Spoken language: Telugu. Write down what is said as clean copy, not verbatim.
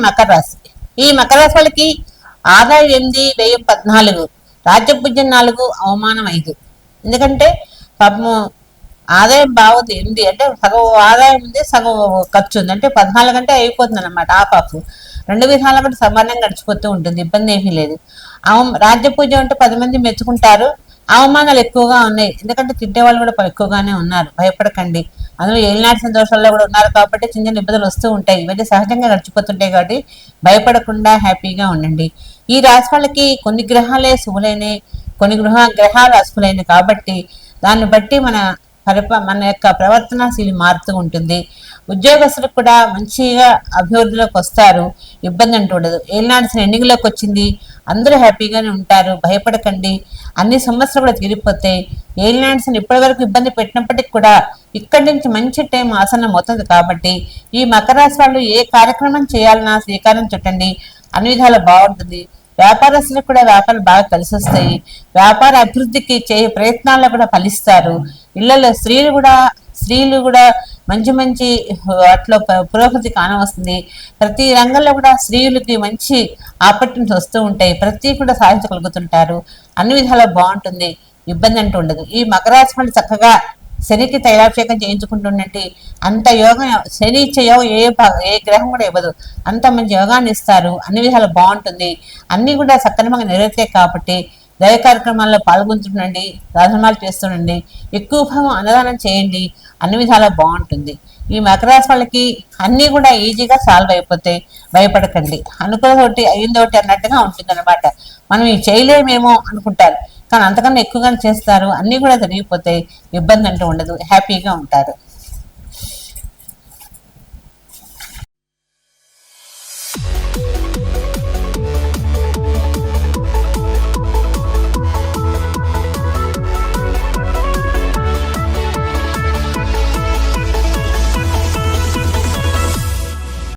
మకర రాశి. ఈ మకర రాశి వాళ్ళకి ఆదాయం 8, వ్యయం 14, రాజ్యపూజ్యం 4, అవమానం 5. ఎందుకంటే పాపము ఆదాయం బాగుంది 8 అంటే సగం ఆదాయం ఉంది, సగం ఖర్చు ఉంది, అంటే 14 అంటే అయిపోతుంది అనమాట. ఆపాపు రెండు విధాలు కూడా సమానంగా గడిచిపోతూ ఉంటుంది, ఇబ్బంది ఏమీ లేదు. రాజ్యపూజ్యం అంటే 10 మంది మెచ్చుకుంటారు. అవమానాలు ఎక్కువగా ఉన్నాయి, ఎందుకంటే తిట్టే వాళ్ళు కూడా ఎక్కువగానే ఉన్నారు. భయపడకండి, అందులో ఏలినాటి సంతోషాల్లో కూడా ఉన్నారు కాబట్టి చిన్న చిన్న ఇబ్బందులు వస్తూ ఉంటాయి. ఇవన్నీ సహజంగా గడిచిపోతుంటాయి కాబట్టి భయపడకుండా హ్యాపీగా ఉండండి. ఈ రాశి వాళ్ళకి కొన్ని గ్రహాలే శుభులైనవి, కొన్ని గ్రహాలు అశుభులైనవి కాబట్టి దాన్ని బట్టి మన యొక్క ప్రవర్తనశీలి మారుతూ ఉంటుంది. ఉద్యోగస్తులకు కూడా మంచిగా అభివృద్ధిలోకి వస్తారు, ఇబ్బంది అంటూ ఉండదు. ఏలినాటి ఎండింగ్లోకి వచ్చింది, అందరూ హ్యాపీగానే ఉంటారు. భయపడకండి, అన్ని సమస్యలు కూడా తీరిపోతాయి. ఏలినాడ్స్ని ఇప్పటి వరకు ఇబ్బంది పెట్టినప్పటికీ కూడా ఇక్కడి నుంచి మంచి టైం ఆసనం అవుతుంది కాబట్టి ఈ మకర రాశి వాళ్ళు ఏ కార్యక్రమం చేయాలన్నా శ్రీకారం చుట్టండి, అన్ని విధాలు బాగుంటుంది. వ్యాపారస్తులకు కూడా వ్యాపారాలు బాగా కలిసి వస్తాయి. వ్యాపార అభివృద్ధికి చేయ ప్రయత్నాల్లో కూడా ఫలిస్తారు. ఇళ్లలో స్త్రీలు కూడా మంచి మంచి అట్లా పురోగతి కానవస్తుంది. ప్రతి రంగంలో కూడా స్త్రీలకి మంచి ఆపర్చునిటీస్ వస్తూ ఉంటాయి, ప్రతి కూడా సాధించగలుగుతుంటారు. అన్ని విధాలా బాగుంటుంది, ఇబ్బంది అంటూ ఉండదు. ఈ మకర రాశి వాళ్ళు చక్కగా శనికి తైలాభిషేకం చేయించుకుంటుండండి. అంత యోగం శని ఇచ్చే యోగం ఏ గ్రహం కూడా ఇవ్వదు, అంత మంచి యోగాన్ని ఇస్తారు. అన్ని విధాలు బాగుంటుంది, అన్ని కూడా సక్రమంగా నెరవేర్తాయి కాబట్టి దైవ కార్యక్రమాల్లో పాల్గొంటుండండి, రాజమాలు చేస్తుండండి, ఎక్కువ భాగం అన్నదానం చేయండి, అన్ని విధాలా బాగుంటుంది. ఈ మకర రాశి వాళ్ళకి అన్నీ కూడా ఈజీగా సాల్వ్ అయిపోతాయి, భయపడకండి. అనుకున్నదోటి అయ్యిందోటి అన్నట్టుగా ఉంటుంది అనమాట. మనం ఈ చేయలేమేమో అనుకుంటారు, కానీ అంతకన్నా ఎక్కువగానే చేస్తారు, అన్నీ కూడా జరిగిపోతాయి, ఇబ్బంది అంటూ ఉండదు, హ్యాపీగా ఉంటారు.